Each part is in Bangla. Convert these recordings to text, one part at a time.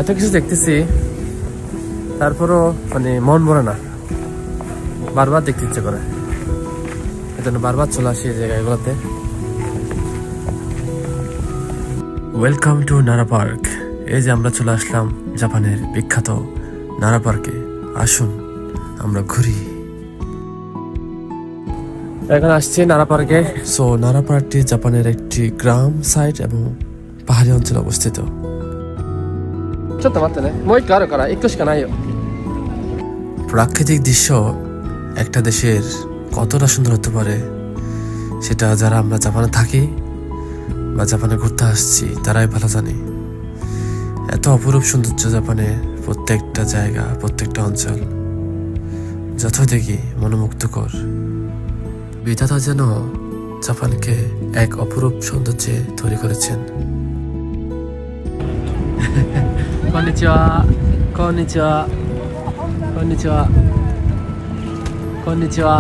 এত কিছু দেখতেছি, তারপরও মানে মন ভরে না, বারবার দেখতে ইচ্ছে করে, এজন্য বারবার চলে আসি এই জায়গাগুলোতে। ওয়েলকাম টু নারা পার্ক। এই যে আমরা চলে আসলাম জাপানের বিখ্যাত নারা পার্কে। আসুন আমরা ঘুরি। এখন আসছি নারা পার্কে। সো নারা পার্কটি জাপানের একটি গ্রাম সাইড এবং পাহাড়ি অঞ্চলে অবস্থিত। প্রাকৃতিক দৃশ্য একটা দেশের কতটা সুন্দর হতে পারে সেটা যারা আমরা জাপানে থাকি বা জাপানে ঘুরতে আসছি তারাই ভালো জানি। এত অপরূপ সৌন্দর্য জাপানে, প্রত্যেকটা জায়গা, প্রত্যেকটা অঞ্চল যতই দেখি মনোমুগ্ধকর। বিধাতা যেন জাপানকে এক অপরূপ সৌন্দর্যে তৈরি করেছেন। Konnichiwa, konnichiwa, konnichiwa, konnichiwa.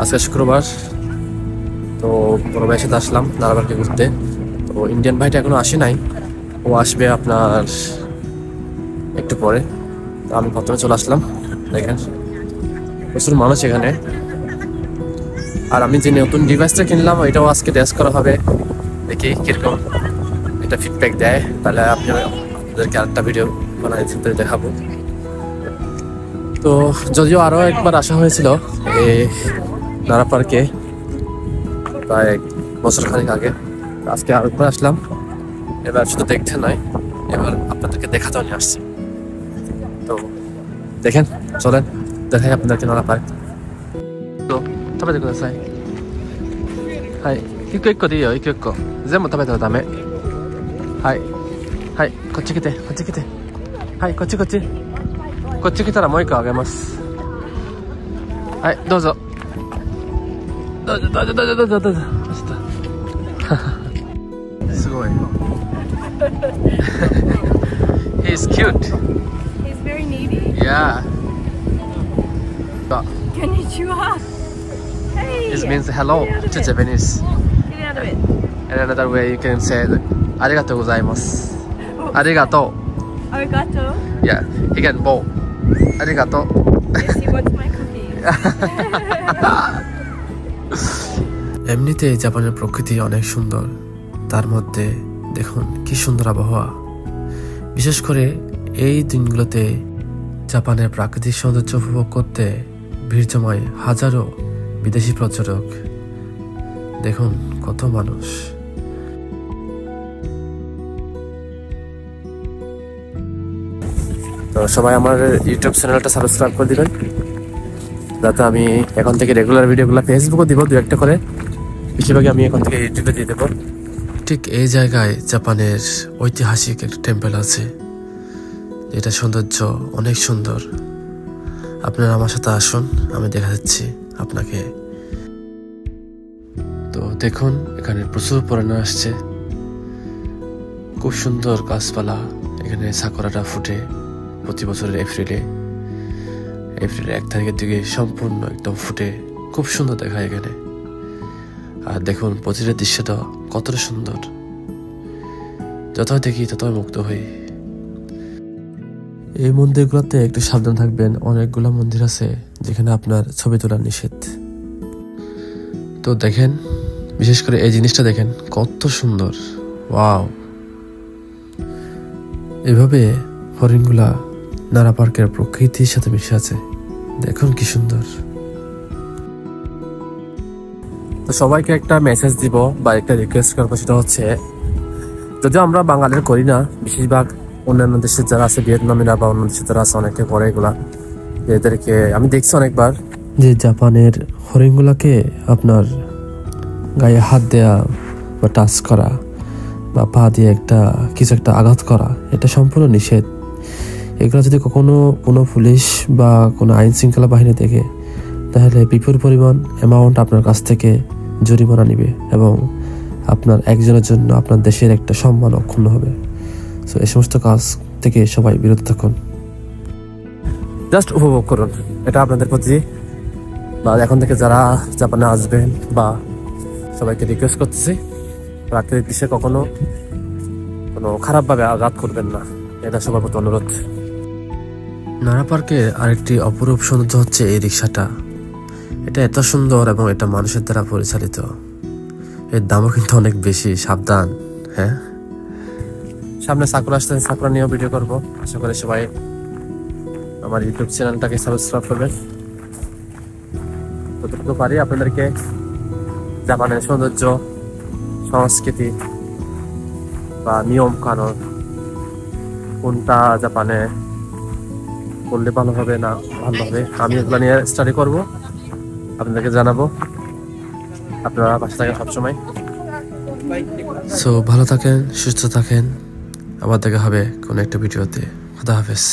আজকে শুক্রবার, তো বড় ভাইয়ের সাথে আসলাম নারা পার্কে ঘুরতে। তো ইন্ডিয়ান ভাইটা এখনো আসে নাই, ও আসবে আপনার একটু পরে। তো আমি প্রথমে চলে আসলাম। দেখেন প্রচুর মানুষ এখানে। আর আমি যে নতুন ডিভাইসটা কিনলাম এটাও আজকে টেস্ট করা হবে, দেখি কিরকম এটা ফিডব্যাক দেয়। তাহলে আপনাদেরকে আরেকটা ভিডিও বানাই দেখাবো। তো যদিও আরও একবার আসা হয়েছিল এই নারা পার্কে প্রায় 1 বছর খানিক আগে, আজকে আরেকবার আসলাম। এবার শুধু দেখতে নয়, এবার আপনাদেরকে দেখাতেও নিয়ে আসছি। তো দেখেন, চলেন দেখাই আপনাদেরকে নারা park. তো食べてください。はい、一個一個でいいよ、一個一個。全部食べたらダメ。はい、はい、こっち来て、こっち来て。はい、こっちこっち。こっち来たらもう一個あげます。はい、どうぞ。どうぞどうぞどうぞどうぞどうぞ。すごい。He's cute. He's very needy. Yeah. Konnichiwa. Hey. This means hello to Japanese. Get out of it. And another way you can say arigatou gozaimasu. Arigatou. Arigato. Yeah, he can bow. Arigatou. Yes, he wants my cookies. এমনিতে জাপানের প্রকৃতি অনেক সুন্দর, তার মধ্যে দেখুন কি সুন্দর আবহাওয়া। বিশেষ করে এই দিনগুলোতে জাপানের প্রাকৃতিক সৌন্দর্য উপভোগ করতে ভিড় জমায় হাজারো বিদেশি পর্যটক। দেখুন কত মানুষ। তো সবাই আমার ইউটিউব চ্যানেলটা সাবস্ক্রাইব করে দিবেন, যাতে আমি এখন থেকে রেগুলার ভিডিওগুলো ফেসবুকে দিব, 2-1টা করে। বেশিরভাগই আমি এখন থেকে ইউটিউবে দিয়ে দেবো। ঠিক এই জায়গায় জাপানের ঐতিহাসিক একটা টেম্পল আছে, এটা সৌন্দর্য অনেক সুন্দর। আপনারা আমার সাথে আসুন, আমি দেখা যাচ্ছি আপনাকে। তো দেখুন এখানে প্রচুর ফরেনার আসছে, খুব সুন্দর গাছপালা। এখানে সাকুরাটা ফুটে প্রতি বছরের এপ্রিলের 1 তারিখের দিকে সম্পূর্ণ একদম ফুটে, খুব সুন্দর দেখায় এখানে। আর দেখুন প্রতিটা দৃশ্যটা কতটা সুন্দর, যতই দেখি ততই মুগ্ধ হই। এই মন্দিরগুলোতে একটু সাবধান থাকবেন, অনেকগুলো মন্দির আছে যেখানে আপনার ছবি তোলা নিষেধ। তো দেখেন, বিশেষ করে এই জিনিসটা দেখেন কত সুন্দর। ওয়াও, এভাবে হরিণগুলা নারা পার্কের প্রকৃতির সাথে মিশে আছে, দেখুন কি সুন্দর। তো সবাইকে একটা মেসেজ দিব বা একটা রিকোয়েস্ট করবো, সেটা হচ্ছে যদিও আমরা বাঙালির করি না, বেশিরভাগ অন্যান্য দেশের যারা আছে, ভিয়েতনামিরা বা অন্য দেশের যারা আছে, অনেকে করে এগুলা। এদেরকে আমি দেখছি অনেকবার যে জাপানের হরিণগুলাকে আপনার গায়ে হাত দেয়া বা টাচ করা বা পা দিয়ে কিছু একটা আঘাত করা, এটা সম্পূর্ণ নিষেধ। এগুলো যদি কখনো কোনো পুলিশ বা কোনো আইন শৃঙ্খলা বাহিনী দেখে, তাহলে বিপুল পরিমাণ অ্যামাউন্ট আপনার কাছ থেকে জরিমানা নিবে এবং আপনার একজনের জন্য আপনার দেশের একটা সম্মান অক্ষুণ্ণ হবে। সো এই সমস্ত কাজ থেকে সবাই বিরত থাকুন, জাস্ট উপভোগ করুন। এটা আপনাদের প্রতি বা এখন থেকে যারা জাপানে আসবেন বা সবাইকে রিকোয়েস্ট করতেছি, প্রাকৃতিক দৃশ্যে কখনো কোনো খারাপভাবে আঘাত করবেন না, এটা সবার প্রতি অনুরোধ। নারা পার্কের আরেকটি অপরূপ সৌন্দর্য হচ্ছে এই রিক্সাটা। এটা এত সুন্দর এবং এটা মানুষের দ্বারা পরিচালিত। এর দামও কিন্তু অনেক বেশি, সাবধান। হ্যাঁ, সামনে সাকুরা আসতে, সাকুরা নিয়েও ভিডিও করবো। আশা করি সবাই আমার ইউটিউব চ্যানেলটাকে সাবস্ক্রাইব করবেন। যতটুকু পারি আপনাদেরকে জাপানের সৌন্দর্য, সংস্কৃতি বা নিয়ম কানুন কোনটা জাপানে করলে ভালো হবে না ভালো হবে, আমি এগুলো নিয়ে স্টাডি করবো, আপনাদেরকে জানাবো। আপনারা পাশে থাকেন সবসময়। সো ভালো থাকেন, সুস্থ থাকেন, আবার দেখা হবে কোনো একটা ভিডিওতে। খুদা হাফেজ।